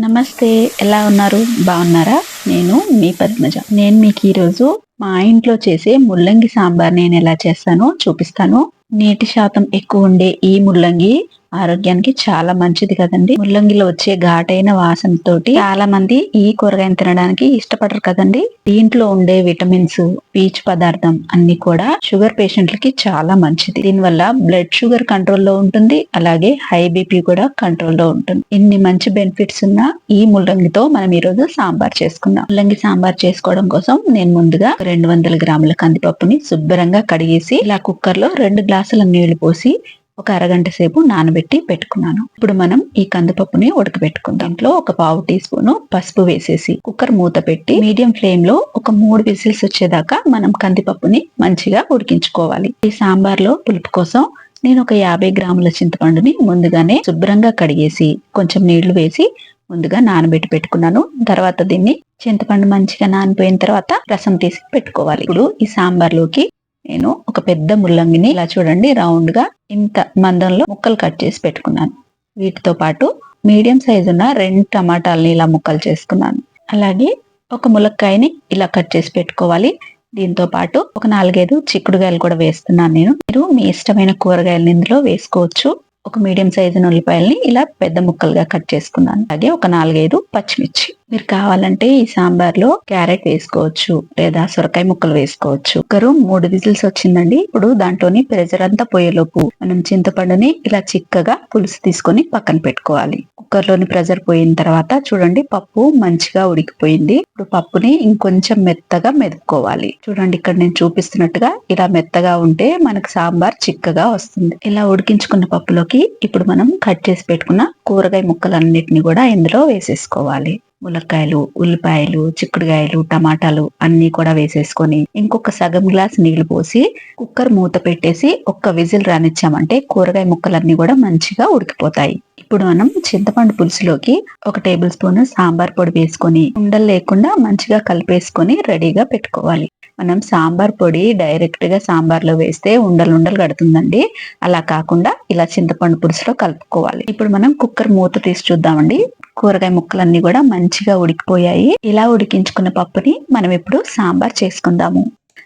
నమస్తే. ఎలా ఉన్నారు? బాగున్నారా? నేను మీ పద్మజ. నేను మీకు ఈరోజు మా ఇంట్లో చేసే ముల్లంగి సాంబార్ నేను ఎలా చేస్తానో చూపిస్తాను. నీటి శాతం ఎక్కువ ఉండే ఈ ముల్లంగి ఆరోగ్యానికి చాలా మంచిది కదండి. ముల్లంగిలో వచ్చే ఘాటైన వాసనతోటి చాలా మంది ఈ కూరగాయను తినడానికి ఇష్టపడరు కదండి. దీంట్లో ఉండే విటమిన్స్, పీచు పదార్థం అన్ని కూడా షుగర్ పేషెంట్లకి చాలా మంచిది. దీనివల్ల బ్లడ్ షుగర్ కంట్రోల్లో ఉంటుంది, అలాగే హై బీపీ కూడా కంట్రోల్లో ఉంటుంది. ఇన్ని మంచి బెనిఫిట్స్ ఉన్న ఈ ముల్లంగితో మనం ఈ రోజు సాంబార్ చేసుకుందాం. ముల్లంగి సాంబార్ చేసుకోవడం కోసం నేను ముందుగా 200 గ్రాముల కందిపప్పుని శుభ్రంగా కడిగేసి ఇలా కుక్కర్ లో 2 గ్లాసుల నీళ్లు పోసి ఒక అరగంట సేపు నానబెట్టి పెట్టుకున్నాను. ఇప్పుడు మనం ఈ కందిపప్పుని ఉడకబెట్టుకుందాం. దీంట్లో ఒక పావు టీ స్పూన్ పసుపు వేసేసి కుక్కర్ మూత పెట్టి మీడియం ఫ్లేమ్ లో ఒక 3 విజిల్స్ వచ్చేదాకా మనం కందిపప్పుని మంచిగా ఉడికించుకోవాలి. ఈ సాంబార్ లో పులుపు కోసం నేను ఒక 50 గ్రాముల చింతపండుని ముందుగానే శుభ్రంగా కడిగేసి కొంచెం నీళ్లు వేసి ముందుగా నానబెట్టి పెట్టుకున్నాను. తర్వాత దీన్ని చింతపండు మంచిగా నానిపోయిన తర్వాత రసం తీసి పెట్టుకోవాలి. ఇప్పుడు ఈ సాంబార్ లోకి నేను ఒక పెద్ద ముల్లంగిని ఇలా చూడండి రౌండ్ గా ఇంత మందంలో ముక్కలు కట్ చేసి పెట్టుకున్నాను. వీటితో పాటు మీడియం సైజు ఉన్న 2 టమాటాలని ఇలా ముక్కలు చేసుకున్నాను. అలాగే ఒక ములక్కాయని ఇలా కట్ చేసి పెట్టుకోవాలి. దీంతో పాటు ఒక 4-5 చిక్కుడుగాయలు కూడా వేస్తున్నాను నేను. మీరు మీ ఇష్టమైన కూరగాయలను ఇందులో వేసుకోవచ్చు. ఒక మీడియం సైజు ఉల్లిపాయల్ని ఇలా పెద్ద ముక్కలుగా కట్ చేసుకున్నాను. అలాగే ఒక 4-5 పచ్చిమిర్చి. మీరు కావాలంటే ఈ సాంబార్ లో క్యారెట్ వేసుకోవచ్చు, లేదా సొరకాయ ముక్కలు వేసుకోవచ్చు. కుక్కరు 3 విజిల్స్ వచ్చిందండి. ఇప్పుడు దాంట్లోని ప్రెజర్ అంతా పోయేలోపు మనం చింతపండుని ఇలా చిక్కగా పులుసు తీసుకొని పక్కన పెట్టుకోవాలి. కుక్కర్ లోని ప్రెజర్ పోయిన తర్వాత చూడండి పప్పు మంచిగా ఉడికిపోయింది. ఇప్పుడు పప్పుని ఇంకొంచెం మెత్తగా మెదుపుకోవాలి. చూడండి ఇక్కడ నేను చూపిస్తున్నట్టుగా ఇలా మెత్తగా ఉంటే మనకు సాంబార్ చిక్కగా వస్తుంది. ఇలా ఉడికించుకున్న పప్పులోకి ఇప్పుడు మనం కట్ చేసి పెట్టుకున్న కూరగాయ ముక్కలన్నిటిని కూడా ఇందులో వేసేసుకోవాలి. ములక్కాయలు, ఉల్లిపాయలు, చిక్కుడుగాయలు, టమాటాలు అన్ని కూడా వేసేసుకొని ఇంకొక సగం గ్లాస్ నీళ్లు పోసి కుక్కర్ మూత పెట్టేసి ఒక్క విజిల్ రానిచ్చామంటే కూరగాయ ముక్కలన్నీ కూడా మంచిగా ఉడికిపోతాయి. ఇప్పుడు మనం చింతపండు పులుసులోకి 1 టేబుల్ స్పూన్ సాంబార్ పొడి వేసుకొని ఉండలు లేకుండా మంచిగా కలిపేసుకొని రెడీగా పెట్టుకోవాలి. మనం సాంబార్ పొడి డైరెక్ట్ గా సాంబార్ లో వేస్తే ఉండలు కడుతుందండి. అలా కాకుండా ఇలా చింతపండు పులుసులో కలుపుకోవాలి. ఇప్పుడు మనం కుక్కర్ మూత తీసి చూద్దామండి. కూరగాయ ముక్కలన్నీ కూడా మంచిగా ఉడికిపోయాయి. ఇలా ఉడికించుకున్న పప్పుని మనం ఇప్పుడు సాంబార్ చేసుకుందాము.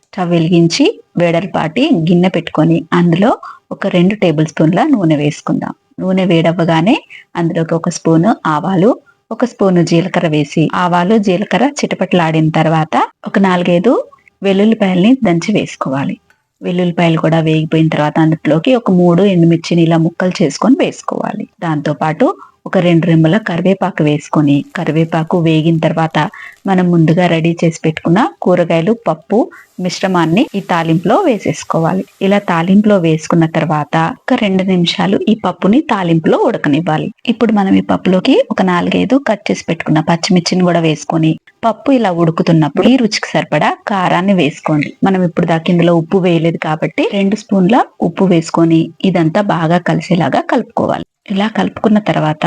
స్టవ్ వెలిగించి వేడలపాటి గిన్నె పెట్టుకొని అందులో ఒక 2 టేబుల్ స్పూన్ల నూనె వేసుకుందాం. నూనె వేడవ్వగానే అందులోకి 1 స్పూన్ ఆవాలు, 1 స్పూన్ జీలకర్ర వేసి ఆవాలు జీలకర్ర చిటపటలాడిన తర్వాత ఒక 4-5 వెల్లుల్లిపాయల్ని దంచి వేసుకోవాలి. వెల్లుల్లిపాయలు కూడా వేగిపోయిన తర్వాత అందులోకి ఒక 3 ఎండుమిర్చిని ఇలా ముక్కలు చేసుకొని వేసుకోవాలి. దాంతో పాటు ఒక 2 రెమ్మల కరివేపాకు వేసుకొని కరివేపాకు వేగిన తర్వాత మనం ముందుగా రెడీ చేసి పెట్టుకున్న కూరగాయలు, పప్పు మిశ్రమాన్ని ఈ తాలింపులో వేసేసుకోవాలి. ఇలా తాలింపులో వేసుకున్న తర్వాత ఒక 2 నిమిషాలు ఈ పప్పుని తాలింపులో ఉడకనివ్వాలి. ఇప్పుడు మనం ఈ పప్పులోకి ఒక 4-5 కట్ చేసి పెట్టుకున్న పచ్చిమిర్చిని కూడా వేసుకొని పప్పు ఇలా ఉడుకుతున్నప్పుడు ఈ రుచికి సరిపడా కారాన్ని వేసుకోండి. మనం ఇప్పుడు దాకా ఇందులో ఉప్పు వేయలేదు కాబట్టి 2 స్పూన్ల ఉప్పు వేసుకొని ఇదంతా బాగా కలిసేలాగా కలుపుకోవాలి. ఇలా కలుపుకున్న తర్వాత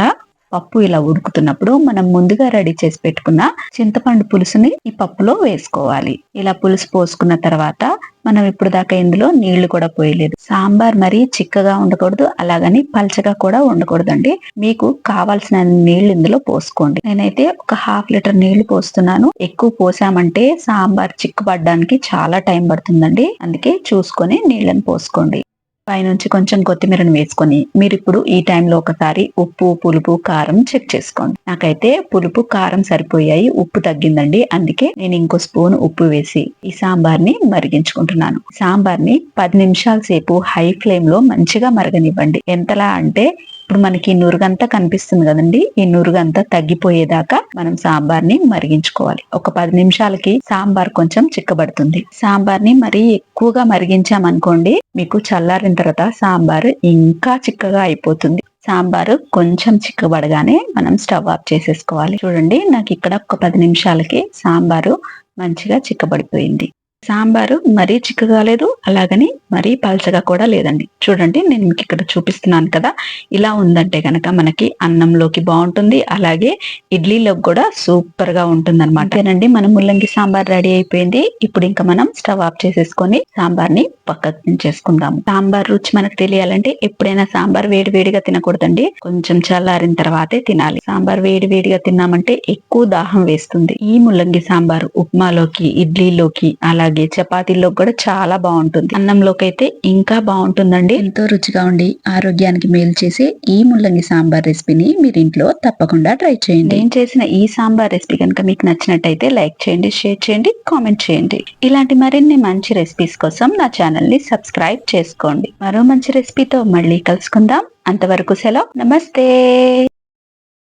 పప్పు ఇలా ఉడుకుతున్నప్పుడు మనం ముందుగా రెడీ చేసి పెట్టుకున్న చింతపండు పులుసుని ఈ పప్పులో వేసుకోవాలి. ఇలా పులుసు పోసుకున్న తర్వాత మనం ఇప్పుడు దాకా ఇందులో నీళ్లు కూడా పోయలేదు. సాంబార్ మరీ చిక్కగా ఉండకూడదు, అలాగని పల్చగా కూడా ఉండకూడదండి. మీకు కావాల్సిన నీళ్లు ఇందులో పోసుకోండి. నేనైతే ఒక 1/2 లీటర్ నీళ్లు పోస్తున్నాను. ఎక్కువ పోసామంటే సాంబార్ చిక్కుపడడానికి చాలా టైం పడుతుందండి. అందుకే చూసుకొని నీళ్ళని పోసుకోండి. పైనుంచి కొంచెం కొత్తిమీరను వేసుకొని మీరు ఇప్పుడు ఈ టైంలో ఒకసారి ఉప్పు, పులుపు, కారం చెక్ చేసుకోండి. నాకైతే పులుపు, కారం సరిపోయాయి, ఉప్పు తగ్గిందండి. అందుకే నేను ఇంకో స్పూన్ ఉప్పు వేసి ఈ సాంబార్ని మరిగించుకుంటున్నాను. సాంబార్ని 10 నిమిషాల సేపు హై ఫ్లేమ్ లో మంచిగా మరగనివ్వండి. ఎంతలా అంటే ఇప్పుడు మనకి నురుగంతా కనిపిస్తుంది కదండి, ఈ నురుగంతా తగ్గిపోయేదాకా మనం సాంబార్ని మరిగించుకోవాలి. ఒక 10 నిమిషాలకి సాంబార్ కొంచెం చిక్కబడుతుంది. సాంబార్ని మరీ ఎక్కువగా మరిగించామనుకోండి మీకు చల్లారిన తర్వాత సాంబార్ ఇంకా చిక్కగా అయిపోతుంది. సాంబారు కొంచెం చిక్కబడగానే మనం స్టవ్ ఆఫ్ చేసేసుకోవాలి. చూడండి నాకు ఇక్కడ ఒక 10 నిమిషాలకి సాంబారు మంచిగా చిక్కబడిపోయింది. సాంబారు మరీ చిక్కగా లేదు, అలాగని మరీ పలచగా కూడా లేదండి. చూడండి, నేను మీకు ఇక్కడ చూపిస్తున్నాను కదా, ఇలా ఉందంటే గనక మనకి అన్నంలోకి బాగుంటుంది, అలాగే ఇడ్లీలోకి కూడా సూపర్ గా ఉంటుందన్నమాట. అంతేనండి, మన ముల్లంగి సాంబార్ రెడీ అయిపోయింది. ఇప్పుడు ఇంకా మనం స్టవ్ ఆఫ్ చేసేసుకొని సాంబార్ ని పక్కకు దించేసుకుందాము. సాంబార్ రుచి మనకు తెలియాలంటే ఎప్పుడైనా సాంబార్ వేడి వేడిగా తినకూడదండి, కొంచెం చల్లారిన తర్వాతే తినాలి. సాంబార్ వేడి వేడిగా తిన్నామంటే ఎక్కువ దాహం వేస్తుంది. ఈ ముల్లంగి సాంబార్ ఉప్మాలోకి, ఇడ్లీలోకి, అలాగే చపాతీల్లోకి కూడా చాలా బాగుంటుంది. అన్నంలోకి అయితే ఇంకా బాగుంటుందండి. ఎంతో రుచిగా ఉండి ఆరోగ్యానికి మేలు చేసే ఈ ముల్లంగి సాంబార్ రెసిపీని మీరు ఇంట్లో తప్పకుండా ట్రై చేయండి. నేను చేసిన ఈ సాంబార్ రెసిపీ కనుక మీకు నచ్చినట్టయితే లైక్ చేయండి, షేర్ చేయండి, కామెంట్ చేయండి. ఇలాంటి మరిన్ని మంచి రెసిపీస్ కోసం నా ఛానల్ ని సబ్స్క్రైబ్ చేసుకోండి. మరో మంచి రెసిపీతో మళ్ళీ కలుసుకుందాం. అంతవరకు సెలవు. నమస్తే.